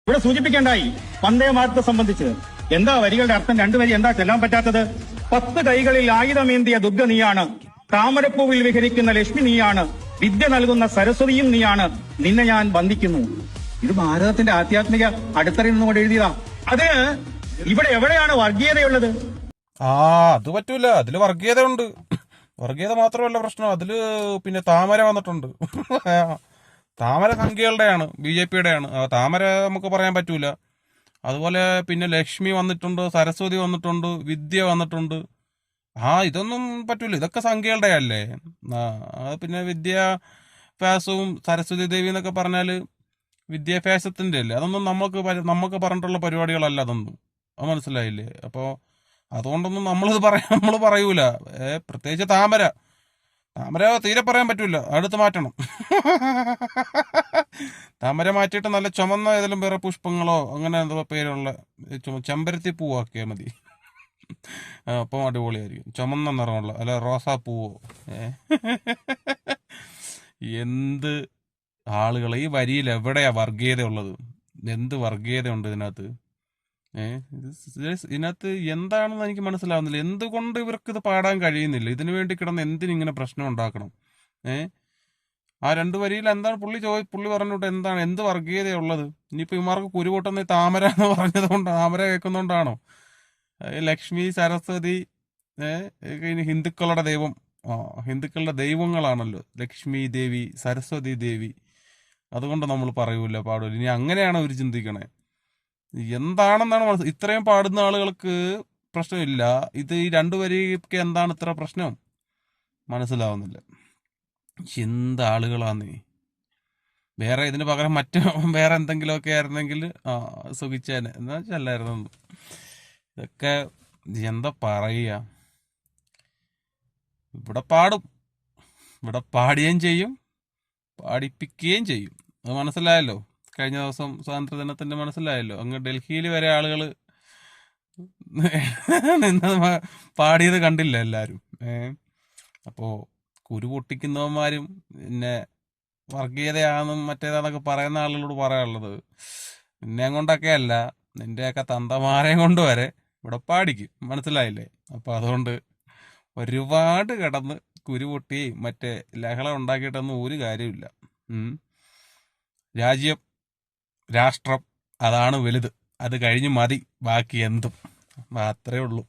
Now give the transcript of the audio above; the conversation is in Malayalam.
ഇവിടെ സൂചിപ്പിക്കേണ്ടായി വന്ദേ ഭാരതത്തെ സംബന്ധിച്ച്. എന്താ വരികളുടെ അർത്ഥം? രണ്ടു വരി എന്താ ചെല്ലാൻ പറ്റാത്തത്? 10 കൈകളിൽ ആയുധമേന്തിയ ദുർഗ നീയാണ്, താമരപ്പൂവിൽ വിഹരിക്കുന്ന ലക്ഷ്മി നീയാണ്, വിദ്യ നൽകുന്ന സരസ്വതിയും നീയാണ്, നിന്നെ ഞാൻ വന്ദിക്കുന്നു. ഇത് ഭാരതത്തിന്റെ ആധ്യാത്മിക അടിത്തറയിൽ നിന്നുകൊണ്ട് എഴുതിയതാ. അത് ഇവിടെ എവിടെയാണ് വർഗീയതയുള്ളത്? അത് പറ്റൂല. അതില് വർഗീയത ഉണ്ട്. വർഗീയത മാത്രമല്ല പ്രശ്നം, അതില് പിന്നെ താമര വന്നിട്ടുണ്ട്. താമര സംഖ്യകളുടെയാണ്, BJP-യുടെയാണ്. താമര നമുക്ക് പറയാൻ പറ്റൂല. അതുപോലെ പിന്നെ ലക്ഷ്മി വന്നിട്ടുണ്ട്, സരസ്വതി വന്നിട്ടുണ്ട്, വിദ്യ വന്നിട്ടുണ്ട്. ഇതൊന്നും പറ്റൂല. ഇതൊക്കെ സംഖ്യകളുടെ അല്ലേ. പിന്നെ വിദ്യാഭ്യാസവും സരസ്വതി ദേവി എന്നൊക്കെ പറഞ്ഞാല് വിദ്യാഭ്യാസത്തിന്റെ അല്ലേ. അതൊന്നും നമുക്ക് പറഞ്ഞിട്ടുള്ള പരിപാടികളല്ല അതൊന്നും. അത് മനസ്സിലായില്ലേ? അപ്പോൾ അതുകൊണ്ടൊന്നും നമ്മൾ പറയൂല. പ്രത്യേകിച്ച് താമര തീരെ പറയാൻ പറ്റൂല. അടുത്ത് മാറ്റണം. താമര മാറ്റിയിട്ട് നല്ല ചുമന്ന ഏതെങ്കിലും വേറെ പുഷ്പങ്ങളോ അങ്ങനെ എന്തോ പേരുള്ള ചെമ്പരത്തി പൂവാക്കിയാൽ മതി. അപ്പം അടിപൊളിയായിരിക്കും. ചുമന്ന നിറമുള്ള അല്ല റോസാപ്പൂവോ. എന്ത് ആളുകൾ ഈ വരിയിൽ എവിടെയാ വർഗീയത ഉള്ളത്? എന്ത് വർഗീയത ഉണ്ട് ഇതിനകത്ത്? ഇതിനകത്ത് എന്താണെന്ന് എനിക്ക് മനസ്സിലാവുന്നില്ല. എന്തുകൊണ്ട് ഇവർക്ക് ഇത് പാടാൻ കഴിയുന്നില്ല? ഇതിനു വേണ്ടി കിടന്ന് എന്തിനിങ്ങനെ പ്രശ്നം ഉണ്ടാക്കണം? ആ 2 വരിയിൽ എന്താണ് പുള്ളി പറഞ്ഞോട്ട് എന്താണ്, എന്ത് വർഗീയതയുള്ളത്? ഇനിയിപ്പോ ഇമാർക്ക് കുരുപൊട്ടുന്ന താമര എന്ന് പറഞ്ഞത് കൊണ്ട്, താമര കേൾക്കുന്നോണ്ടാണോ? ലക്ഷ്മി, സരസ്വതി, ഹിന്ദുക്കളുടെ ദൈവം, ഹിന്ദുക്കളുടെ ദൈവങ്ങളാണല്ലോ ലക്ഷ്മി ദേവി, സരസ്വതി ദേവി. അതുകൊണ്ട് നമ്മൾ പറയൂല, പാടൂല. ഇനി അങ്ങനെയാണ് അവർ ചിന്തിക്കണേ. എന്താണെന്നാണ് ഇത്രയും പാടുന്ന ആളുകൾക്ക് പ്രശ്നമില്ല. ഇത് ഈ 2 വരിക്ക് എന്താണ് ഇത്ര പ്രശ്നം? മനസ്സിലാവുന്നില്ല. എന്താളുകളാന്നേ. വേറെ ഇതിന് പകരം വേറെ എന്തെങ്കിലുമൊക്കെ ആയിരുന്നെങ്കിൽ സുഖിച്ചേനെ, എന്നാ ചെല്ലായിരുന്നു. ഇതൊക്കെ എന്താ പറയുക? ഇവിടെ പാടും, ഇവിടെ പാടുകയും ചെയ്യും, പാടിപ്പിക്കുകയും ചെയ്യും. അത് മനസ്സിലായല്ലോ. കഴിഞ്ഞ ദിവസം സ്വാതന്ത്ര്യദിനത്തിന്റെ മനസ്സിലായല്ലോ. അങ്ങ് ഡൽഹിയിൽ വരെ ആളുകൾ നിന്നത് പാടിയത് കണ്ടില്ല എല്ലാവരും. അപ്പോൾ കുരു പൊട്ടിക്കുന്നവന്മാരും പിന്നെ വർഗീയതയാണെന്നും മറ്റേതാന്നൊക്കെ പറയുന്ന ആളുകളോട് പറയാനുള്ളത്, നിന്നെ കൊണ്ടൊക്കെ അല്ല, നിന്റെയൊക്കെ തന്തമാരെയും കൊണ്ട് വരെ ഇവിടെ പാടിക്കും. മനസ്സിലായില്ലേ? അപ്പോൾ അതുകൊണ്ട് ഒരുപാട് കിടന്ന് കുരു പൊട്ടി മറ്റേ ലഹള ഉണ്ടാക്കിയിട്ടൊന്നും ഒരു കാര്യമില്ല. രാജ്യം, രാഷ്ട്രം, അതാണ് വലുത്. അത് കഴിഞ്ഞ് മതി ബാക്കി എന്തും. അത്രേ ഉള്ളൂ.